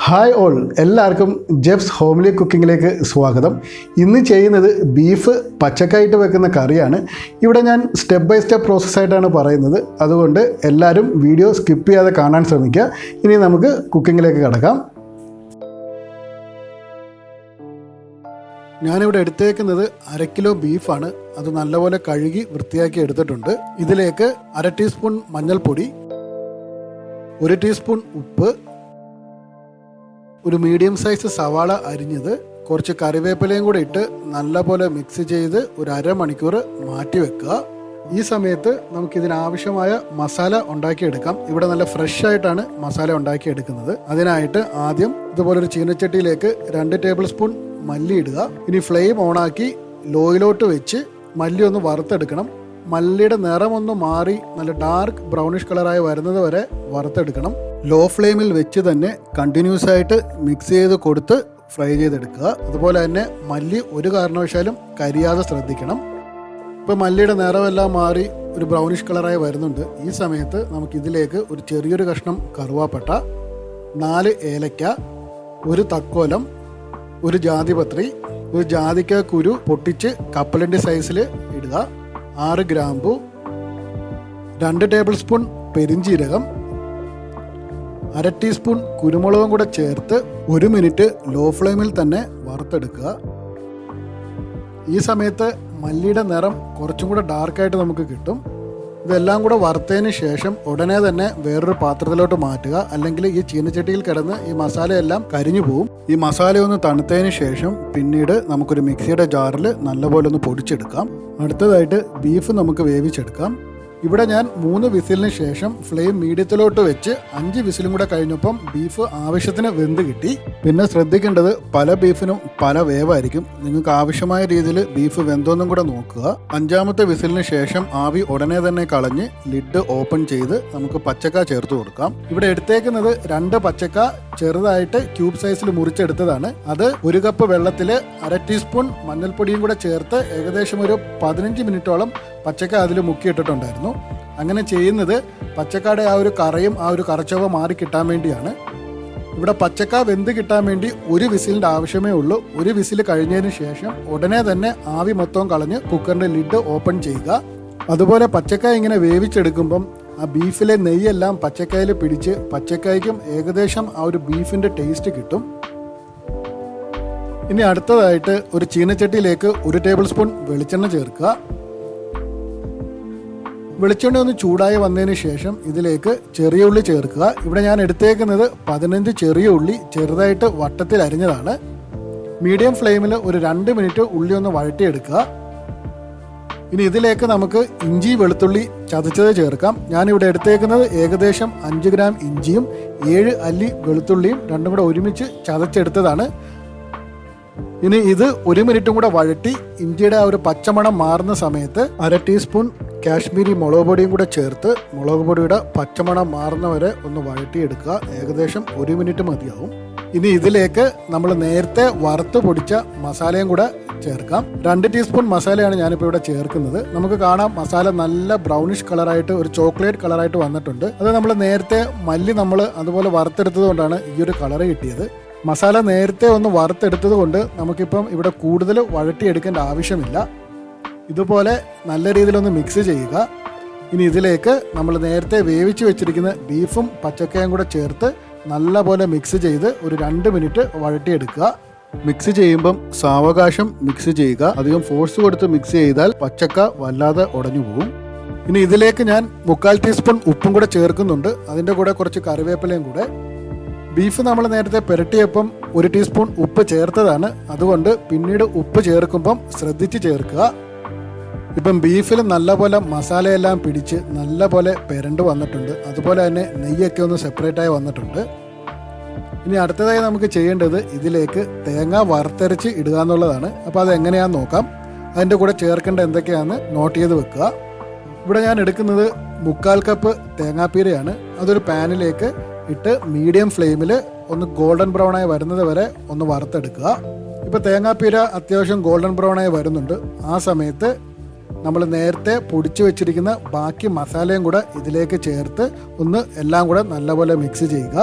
Hi all, എല്ലാവർക്കും ജെഫ്സ് homely കുക്കിങ്ങിലേക്ക് സ്വാഗതം. ഇന്ന് ചെയ്യുന്നത് ബീഫ് പച്ചക്കായിട്ട് വെക്കുന്ന കറിയാണ്. ഇവിടെ ഞാൻ സ്റ്റെപ്പ് ബൈ സ്റ്റെപ്പ് പ്രോസസ്സായിട്ടാണ് പറയുന്നത്, അതുകൊണ്ട് എല്ലാവരും വീഡിയോ സ്കിപ്പ് ചെയ്യാതെ കാണാൻ ശ്രമിക്കുക. ഇനി നമുക്ക് കുക്കിങ്ങിലേക്ക് കടക്കാം. ഞാനിവിടെ എടുത്തേക്കുന്നത് 1/2 കിലോ ബീഫാണ്. അത് നല്ലപോലെ കഴുകി വൃത്തിയാക്കി എടുത്തിട്ടുണ്ട്. ഇതിലേക്ക് 1/2 ടീസ്പൂൺ മഞ്ഞൾപ്പൊടി, 1 ടീസ്പൂൺ ഉപ്പ്, ഒരു മീഡിയം സൈസ് സവാള അരിഞ്ഞത്, കുറച്ച് കറിവേപ്പിലയും കൂടെ ഇട്ട് നല്ലപോലെ മിക്സ് ചെയ്ത് ഒരു അരമണിക്കൂർ മാറ്റി വെക്കുക. ഈ സമയത്ത് നമുക്കിതിനാവശ്യമായ മസാല ഉണ്ടാക്കിയെടുക്കാം. ഇവിടെ നല്ല ഫ്രഷ് ആയിട്ടാണ് മസാല ഉണ്ടാക്കിയെടുക്കുന്നത്. അതിനായിട്ട് ആദ്യം ഇതുപോലൊരു ചീനച്ചട്ടിയിലേക്ക് 2 ടേബിൾ സ്പൂൺ മല്ലി ഇടുക. ഇനി ഫ്ലെയിം ഓണാക്കി ലോയിലോട്ട് വെച്ച് മല്ലി ഒന്ന് വറുത്തെടുക്കണം. മല്ലിയുടെ നിറമൊന്ന് മാറി നല്ല ഡാർക്ക് ബ്രൗണിഷ് കളറായി വരുന്നത് വരെ വറുത്തെടുക്കണം. ലോ ഫ്ലെയിമിൽ വെച്ച് തന്നെ കണ്ടിന്യൂസ് ആയിട്ട് മിക്സ് ചെയ്ത് കൊടുത്ത് ഫ്രൈ ചെയ്തെടുക്കുക. അതുപോലെ തന്നെ മല്ലി ഒരു കാരണവശാലും കരിയാതെ ശ്രദ്ധിക്കണം. ഇപ്പോൾ മല്ലിയുടെ നിറമെല്ലാം മാറി ഒരു ബ്രൗണിഷ് കളറായി വരുന്നുണ്ട്. ഈ സമയത്ത് നമുക്കിതിലേക്ക് ഒരു ചെറിയൊരു കഷ്ണം കറുവാപ്പട്ട, 4 ഏലക്ക, 1 തക്കോലം, 1 ജാതിപത്രി, 1 ജാതിക്ക കുരു പൊട്ടിച്ച് കപ്പലണ്ടി സൈസിൽ ഇടുക, 6 ഗ്രാമ്പു, 2 ടേബിൾ സ്പൂൺ പെരിഞ്ജീരകം, 1/2 ടീസ്പൂൺ കുരുമുളകും കൂടെ ചേർത്ത് 1 മിനിറ്റ് ലോ ഫ്ലെയിമിൽ തന്നെ വറുത്തെടുക്കുക. ഈ സമയത്ത് മല്ലിയുടെ നിറം കുറച്ചും കൂടെ ഡാർക്കായിട്ട് നമുക്ക് കിട്ടും. ഇതെല്ലാം കൂടെ വറുത്തതിന് ശേഷം ഉടനെ തന്നെ വേറൊരു പാത്രത്തിലോട്ട് മാറ്റുക, അല്ലെങ്കിൽ ഈ ചീനച്ചട്ടിയിൽ കിടന്ന് ഈ മസാലയെല്ലാം കരിഞ്ഞു പോവും. ഈ മസാല ഒന്ന് തണുത്തതിന് ശേഷം പിന്നീട് നമുക്കൊരു മിക്സിയുടെ ജാറിൽ നല്ലപോലെ ഒന്ന് പൊടിച്ചെടുക്കാം. അടുത്തതായിട്ട് ബീഫ് നമുക്ക് വേവിച്ചെടുക്കാം. ഇവിടെ ഞാൻ 3 വിസിലിന് ശേഷം ഫ്ലെയിം മീഡിയത്തിലോട്ട് വെച്ച് 5 വിസിലും കൂടെ കഴിഞ്ഞപ്പം ബീഫ് ആവശ്യത്തിന് വെന്ത് കിട്ടി. പിന്നെ ശ്രദ്ധിക്കേണ്ടത് പല ബീഫിനും പല വേവായിരിക്കും. നിങ്ങൾക്ക് ആവശ്യമായ രീതിയിൽ ബീഫ് വെന്തോന്നും കൂടെ നോക്കുക. 5ാമത്തെ വിസിലിന് ശേഷം ആവി ഉടനെ തന്നെ കളഞ്ഞ് ലിഡ് ഓപ്പൺ ചെയ്ത് നമുക്ക് പച്ചക്ക ചേർത്ത് കൊടുക്കാം. ഇവിടെ എടുത്തേക്കുന്നത് 2 പച്ചക്ക ചെറുതായിട്ട് ക്യൂബ് സൈസിൽ മുറിച്ചെടുത്തതാണ്. അത് 1 കപ്പ് വെള്ളത്തിൽ 1/2 ടീസ്പൂൺ മഞ്ഞൾപ്പൊടിയും കൂടെ ചേർത്ത് ഏകദേശം ഒരു 15 മിനിറ്റോളം പച്ചക്ക അതിൽ മുക്കിയിട്ടിട്ടുണ്ടായിരുന്നു. അങ്ങനെ ചെയ്യുന്നത് പച്ചക്കയുടെ ആ ഒരു കറയും ആ ഒരു കറച്ചവ മാറി കിട്ടാൻ വേണ്ടിയാണ്. ഇവിടെ പച്ചക്ക വെന്ത് കിട്ടാൻ വേണ്ടി 1 വിസിലിൻ്റെ ആവശ്യമേ ഉള്ളൂ. 1 വിസിൽ കഴിഞ്ഞതിന് ശേഷം ഉടനെ തന്നെ ആവി മൊത്തം കളഞ്ഞ് കുക്കറിൻ്റെ ലിഡ് ഓപ്പൺ ചെയ്യുക. അതുപോലെ പച്ചക്ക ഇങ്ങനെ വേവിച്ചെടുക്കുമ്പം ആ ബീഫിലെ നെയ്യെല്ലാം പച്ചക്കായിൽ പിടിച്ച് പച്ചക്കായ്ക്കും ഏകദേശം ആ ഒരു ബീഫിൻ്റെ ടേസ്റ്റ് കിട്ടും. ഇനി അടുത്തതായിട്ട് ഒരു ചീനച്ചട്ടിയിലേക്ക് 1 ടേബിൾ സ്പൂൺ വെളിച്ചെണ്ണ ചേർക്കുക. വെളിച്ചെണ്ണ ഒന്ന് ചൂടായി വന്നതിന് ശേഷം ഇതിലേക്ക് ചെറിയ ഉള്ളി ചേർക്കുക. ഇവിടെ ഞാൻ എടുത്തേക്കുന്നത് 15 ചെറിയ ഉള്ളി ചെറുതായിട്ട് വട്ടത്തിൽ അരിഞ്ഞതാണ്. മീഡിയം ഫ്ലെയിമിൽ ഒരു 2 മിനിറ്റ് ഉള്ളി ഒന്ന് വഴറ്റിയെടുക്കുക. ഇനി ഇതിലേക്ക് നമുക്ക് ഇഞ്ചി വെളുത്തുള്ളി ചതച്ചത് ചേർക്കാം. ഞാനിവിടെ എടുത്തേക്കുന്നത് ഏകദേശം 5 ഗ്രാം ഇഞ്ചിയും 7 അല്ലി വെളുത്തുള്ളിയും രണ്ടും കൂടെ ഒരുമിച്ച് ചതച്ചെടുത്തതാണ്. ഇനി ഇത് 1 മിനിറ്റും കൂടെ വഴറ്റി ഇഞ്ചിയുടെ ആ ഒരു പച്ചമണം മാറുന്ന സമയത്ത് 1/2 ടീസ്പൂൺ കാശ്മീരി മുളക് പൊടിയും കൂടെ ചേർത്ത് മുളക് പൊടിയുടെ പച്ചമണം മാറുന്നവരെ ഒന്ന് വഴറ്റിയെടുക്കുക. ഏകദേശം 1 മിനിറ്റ് മതിയാവും. ഇനി ഇതിലേക്ക് നമ്മൾ നേരത്തെ വറുത്ത് പൊടിച്ച മസാലയും കൂടെ ചേർക്കാം. 2 ടീസ്പൂൺ മസാലയാണ് ഞാനിപ്പോൾ ഇവിടെ ചേർക്കുന്നത്. നമുക്ക് കാണാം മസാല നല്ല ബ്രൗണിഷ് കളറായിട്ട് ഒരു ചോക്ലേറ്റ് കളറായിട്ട് വന്നിട്ടുണ്ട്. അത് നമ്മൾ നേരത്തെ മല്ലി നമ്മൾ അതുപോലെ വറുത്തെടുത്തത് കൊണ്ടാണ് ഈ ഒരു കളർ കിട്ടിയത്. മസാല നേരത്തെ ഒന്ന് വറുത്തെടുത്തത് കൊണ്ട് നമുക്കിപ്പം ഇവിടെ കൂടുതൽ വഴറ്റിയെടുക്കേണ്ട ആവശ്യമില്ല. ഇതുപോലെ നല്ല രീതിയിലൊന്ന് മിക്സ് ചെയ്യുക. ഇനി ഇതിലേക്ക് നമ്മൾ നേരത്തെ വേവിച്ച് വെച്ചിരിക്കുന്ന ബീഫും പച്ചക്കയും കൂടെ ചേർത്ത് നല്ലപോലെ മിക്സ് ചെയ്ത് ഒരു 2 മിനിറ്റ് വഴറ്റിയെടുക്കുക. മിക്സ് ചെയ്യുമ്പം സാവകാശം മിക്സ് ചെയ്യുക. അധികം ഫോഴ്സ് കൊടുത്ത് മിക്സ് ചെയ്താൽ പച്ചക്ക വല്ലാതെ ഉടഞ്ഞു പോകും. ഇനി ഇതിലേക്ക് ഞാൻ 1/4 ടീസ്പൂൺ ഉപ്പും കൂടെ ചേർക്കുന്നുണ്ട്. അതിൻ്റെ കൂടെ കുറച്ച് കറിവേപ്പിലയും കൂടെ. ബീഫ് നമ്മൾ നേരത്തെ പുരട്ടിയപ്പം 1 ടീസ്പൂൺ ഉപ്പ് ചേർത്തതാണ്. അതുകൊണ്ട് പിന്നീട് ഉപ്പ് ചേർക്കുമ്പം ശ്രദ്ധിച്ച് ചേർക്കുക. ഇപ്പം ബീഫിൽ നല്ലപോലെ മസാലയെല്ലാം പിടിച്ച് നല്ലപോലെ പെരണ്ട് വന്നിട്ടുണ്ട്. അതുപോലെ തന്നെ നെയ്യൊക്കെ ഒന്ന് സെപ്പറേറ്റായി വന്നിട്ടുണ്ട്. ഇനി അടുത്തതായി നമുക്ക് ചെയ്യേണ്ടത് ഇതിലേക്ക് തേങ്ങ വറുത്തരച്ച് ഇടുക എന്നുള്ളതാണ്. അപ്പോൾ അത് എങ്ങനെയാണെന്ന് നോക്കാം. അതിൻ്റെ കൂടെ ചേർക്കേണ്ട എന്തൊക്കെയാണെന്ന് നോട്ട് ചെയ്ത് വെക്കുക. ഇവിടെ ഞാൻ എടുക്കുന്നത് 1/4 കപ്പ് തേങ്ങാപ്പീരയാണ്. അതൊരു പാനിലേക്ക് ഇട്ട് മീഡിയം ഫ്ലെയിമിൽ ഒന്ന് ഗോൾഡൻ ബ്രൗണായി വരുന്നത് വരെ ഒന്ന് വറുത്തെടുക്കുക. ഇപ്പോൾ തേങ്ങാപ്പീര അത്യാവശ്യം ഗോൾഡൻ ബ്രൗണായി വരുന്നുണ്ട്. ആ സമയത്ത് നമ്മൾ നേരത്തെ പൊടിച്ചു വെച്ചിരിക്കുന്ന ബാക്കി മസാലയും കൂടെ ഇതിലേക്ക് ചേർത്ത് ഒന്ന് എല്ലാം കൂടെ നല്ലപോലെ മിക്സ് ചെയ്യുക.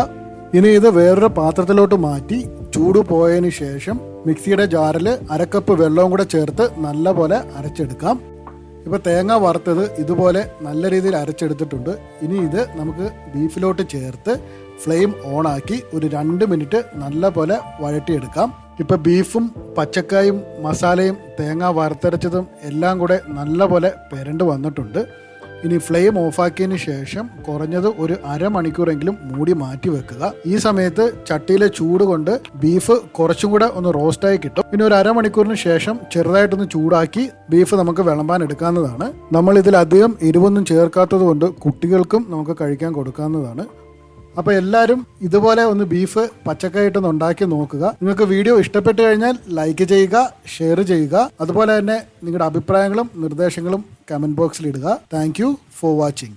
ഇനി ഇത് വേറൊരു പാത്രത്തിലോട്ട് മാറ്റി ചൂട് പോയതിന് ശേഷം മിക്സിയുടെ ജാറിൽ അരക്കപ്പ് വെള്ളവും കൂടെ ചേർത്ത് നല്ലപോലെ അരച്ചെടുക്കാം. ഇപ്പോൾ തേങ്ങ വറുത്തത് ഇതുപോലെ നല്ല രീതിയിൽ അരച്ചെടുത്തിട്ടുണ്ട്. ഇനി ഇത് നമുക്ക് ബീഫിലോട്ട് ചേർത്ത് ഫ്ലെയിം ഓണാക്കി ഒരു 2 മിനിറ്റ് നല്ലപോലെ വഴറ്റിയെടുക്കാം. ഇപ്പോൾ ബീഫും പച്ചക്കായും മസാലയും തേങ്ങ വറുത്തരച്ചതും എല്ലാം കൂടെ നല്ലപോലെ പെരണ്ട് വന്നിട്ടുണ്ട്. ഇനി ഫ്ലെയിം ഓഫാക്കിയതിന് ശേഷം കുറഞ്ഞത് ഒരു അരമണിക്കൂറെങ്കിലും മൂടി മാറ്റി വെക്കുക. ഈ സമയത്ത് ചട്ടിയിലെ ചൂട് കൊണ്ട് ബീഫ് കുറച്ചും കൂടെ ഒന്ന് റോസ്റ്റായി കിട്ടും. പിന്നെ ഒരു അരമണിക്കൂറിന് ശേഷം ചെറുതായിട്ടൊന്ന് ചൂടാക്കി ബീഫ് നമുക്ക് വിളമ്പാൻ എടുക്കാവുന്നതാണ്. നമ്മൾ ഇതിലധികം എരിവൊന്നും ചേർക്കാത്തത് കൊണ്ട് കുട്ടികൾക്കും നമുക്ക് കഴിക്കാൻ കൊടുക്കാവുന്നതാണ്. അപ്പോൾ എല്ലാവരും ഇതുപോലെ ഒന്ന് ബീഫ് പച്ചക്കായിട്ടൊന്ന് ഉണ്ടാക്കി നോക്കുക. നിങ്ങൾക്ക് വീഡിയോ ഇഷ്ടപ്പെട്ട് കഴിഞ്ഞാൽ ലൈക്ക് ചെയ്യുക, ഷെയർ ചെയ്യുക. അതുപോലെ തന്നെ നിങ്ങളുടെ അഭിപ്രായങ്ങളും നിർദ്ദേശങ്ങളും കമൻറ്റ് ബോക്സിൽ ഇടുക. Thank you for watching.